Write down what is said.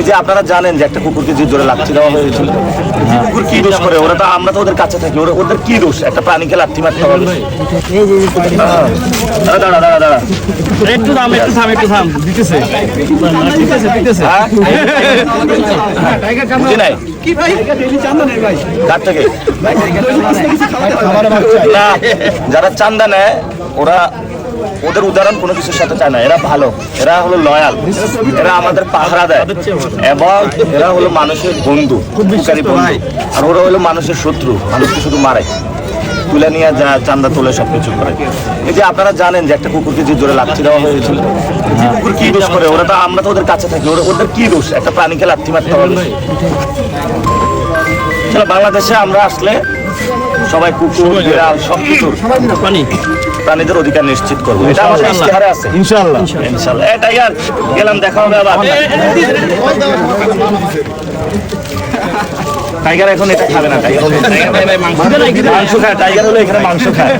এই যে আপনারা জানেন যে একটা কুকুরকে যে জোরে লাথি দেওয়া হয়েছিল, কুকুর কি দোষ করে? ওরা তো, আমরা তো ওদের কাছে থাকি, ওদের কি দোষ একটা প্রাণীকে লাথি মারতে হবে? দাঁড়া দাঁড়া দাঁড়া, একটু থাম দিতেছে জি নাই কার থেকে? না, যারা চান্দা নেয় ওরা ওদের উদাহরণ কোনো কিছুর সাথে চায় না। এরা ভালো, এরা হলো লয়াল, এরা আমাদের পাহারা দেয় এবং এরা হলো মানুষের বন্ধু, উপকারী বন্ধু। আর ওরা হলো মানুষের শত্রু, মানুষকে শুধু মারে, তুলে নিয়ে যা চান্দা তুলে সবকিছু করে। এই যে আপনারা জানেন যে একটা কুকুরকে যে জোরে লাথি দেওয়া হয়েছিল, কুকুর কি দোষ করে? ওরা তো, আমরা তো ওদের কাছে থাকি, ওদের কি দোষ একটা প্রাণীকে লাথি মারতে হবে? বাংলাদেশে আমরা আসলে সবাই কুকুর, বিড়াল সবকিছুর প্রাণীদের অধিকার নিশ্চিত করবো, এটা আমাদের ইশতেহারে আছে ইনশাআল্লাহ। ইনশাআল্লাহ। এই টাইগার, গেলাম, দেখা হবে আবার। টাইগার এখন এটা খাবে না, টাইগার মাংস খায়, টাইগার হলো এখানে মাংস খায়।